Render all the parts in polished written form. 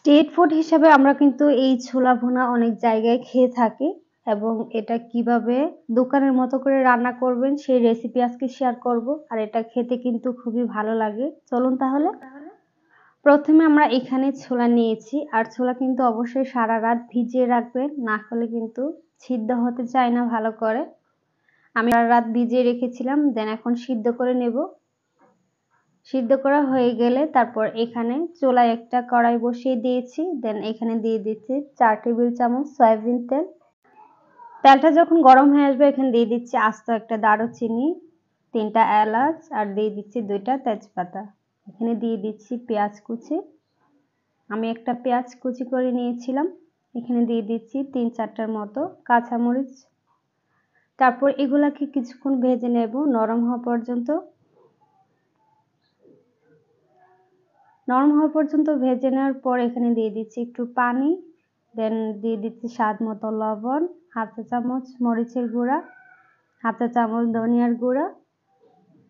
Street food হিসেবে আমরা কিন্তু এই ছোলা ভুনা অনেক জায়গায় খেয়ে থাকি এবং এটা কিভাবে দোকানের মতো করে রান্না করবেন সেই রেসিপি আজকে শেয়ার করব। আর এটা খেতে কিন্তু খুবই ভালো লাগে। চলুন তাহলে। প্রথমে আমরা এখানে ছোলা নিয়েছি, আর ছোলা কিন্তু অবশ্যই সারা রাত ভিজিয়ে রাখবেন, না হলে কিন্তু সিদ্ধ হতে চায় না ভালো করে। আমি সারা রাত ভিজিয়ে রেখেছিলাম, দেন এখন সিদ্ধ করে নেব। সিদ্ধ করা হয়ে গেলে তারপর এখানে চুলায় একটা কড়াই বসিয়ে দিয়েছি, দেন এখানে দিয়ে দিচ্ছি 4 টেবিল চামচ সয়াবিন তেল। তেলটা যখন গরম হয়ে আসবে এখানে দিয়ে দিচ্ছি আস্ত একটা দারুচিনি, 3টা এলাচ, আর দিয়ে দিচ্ছি 2টা তেজপাতা। এখানে দিয়ে দিচ্ছি পেঁয়াজ কুচি, আমি একটা পেঁয়াজ কুচি করে নিয়েছিলাম। এখানে দিয়ে দিচ্ছি 3-4টার মতো কাঁচামরিচ। তারপর এগুলাকে কিছুক্ষণ ভেজে নেব নরম হওয়া পর্যন্ত। নরম হওয়া পর্যন্ত ভেজে নেওয়ার পর এখানে দিয়ে দিচ্ছি একটু পানি, দেন দিয়ে দিচ্ছি স্বাদ মতো লবণ, হাফ চা চামচ মরিচের গুঁড়া, হাফ চা চামচ ধনিয়ার গুঁড়া,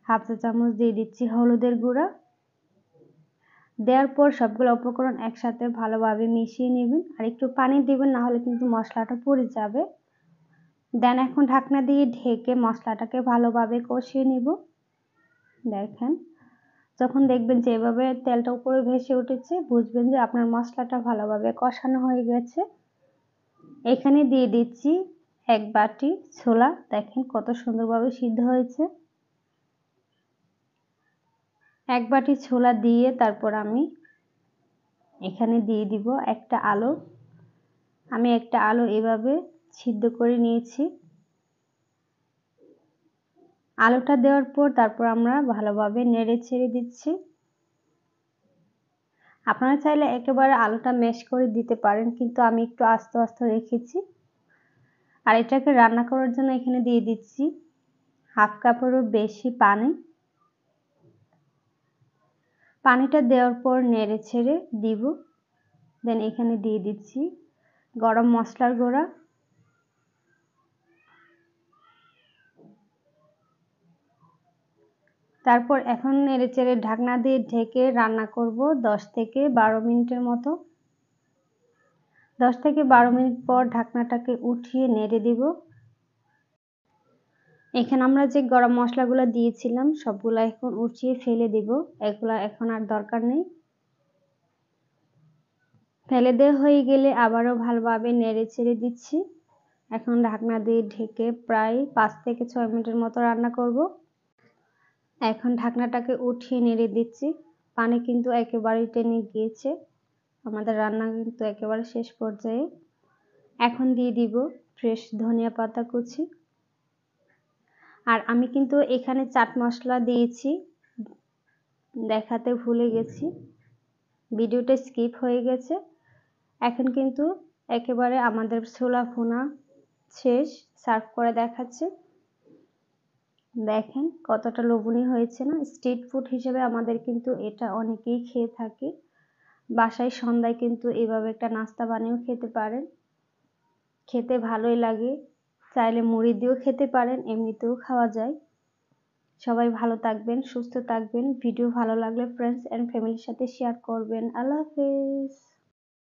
হাফ চা চামচ দিয়ে দিচ্ছি হলুদের গুঁড়া। দেওয়ার পর সবগুলো উপকরণ একসাথে ভালোভাবে মিশিয়ে নেবেন, আর একটু পানি দিবেন, না হলে কিন্তু মশলাটা পুড়ে যাবে। দেন এখন ঢাকনা দিয়ে ঢেকে মশলাটাকে ভালোভাবে কষিয়ে নেব। দেখেন, যখন দেখবেন যে এভাবে তেলটা উপরে ভেসে উঠেছে, বুঝবেন যে আপনার মশলাটা ভালোভাবে কষানো হয়ে গেছে। এখানে দিয়ে দিচ্ছি 1 বাটি ছোলা। দেখেন কত সুন্দরভাবে সিদ্ধ হয়েছে। 1 বাটি ছোলা দিয়ে তারপর আমি এখানে দিয়ে দিব একটা আলু। আমি একটা আলু এভাবে সিদ্ধ করে নিয়েছি। আলুটা দেওয়ার পর তারপর আমরা ভালোভাবে নেড়ে ছেড়ে দিচ্ছি। আপনারা চাইলে একেবারে আলুটা ম্যাশ করে দিতে পারেন, কিন্তু আমি একটু আস্তে আস্তে রেখেছি। আর এটাকে রান্না করার জন্য এখানে দিয়ে দিচ্ছি হাফ কাপেরও বেশি পানি। পানিটা দেওয়ার পর নেড়ে ছেড়ে দিব। দেন এখানে দিয়ে দিচ্ছি গরম মশলার গুঁড়া, তারপর এখন নেড়ে চেড়ে ঢাকনা দিয়ে ঢেকে রান্না করব 10 থেকে 12 মিনিটের মতো। 10 থেকে 12 মিনিট পর ঢাকনাটাকে উঠিয়ে নেড়ে দিব। এখানে আমরা যে গরম মশলাগুলো দিয়েছিলাম সবগুলা এখন উঠিয়ে ফেলে দিব, এগুলা এখন আর দরকার নেই। ফেলে দেওয়া হয়ে গেলে আবারও ভালোভাবে নেড়ে ছেড়ে দিচ্ছি। এখন ঢাকনা দিয়ে ঢেকে প্রায় 5 থেকে 6 মিনিটের মতো রান্না করব। এখন ঢাকনাটাকে উঠিয়ে নেড়ে দিচ্ছি। পানি কিন্তু একেবারেই টেনে গিয়েছে, আমাদের রান্না কিন্তু একেবারে শেষ পর্যায়ে। এখন দিয়ে দিব ফ্রেশ ধনিয়া পাতা কুচি। আর আমি কিন্তু এখানে চাট মশলা দিয়েছি, দেখাতে ভুলে গেছি, ভিডিওটা স্কিপ হয়ে গেছে। এখন কিন্তু একেবারে আমাদের ছোলা ভুনা শেষ, সার্ভ করে দেখাচ্ছি। দেখেন কতটা লোভনীয় হয়েছে না। স্ট্রিট ফুড হিসেবে আমাদের কিন্তু এটা অনেকেই খেয়ে থাকে। বাসায় সন্ধ্যায় কিন্তু এভাবে একটা নাস্তা বানিয়েও খেতে পারেন, খেতে ভালোই লাগে। চাইলে মুড়ি দিয়েও খেতে পারেন, এমনিতেও খাওয়া যায়। সবাই ভালো থাকবেন, সুস্থ থাকবেন। ভিডিও ভালো লাগলে ফ্রেন্ডস এন্ড ফ্যামিলির সাথে শেয়ার করবেন। আল্লাহ হাফেজ।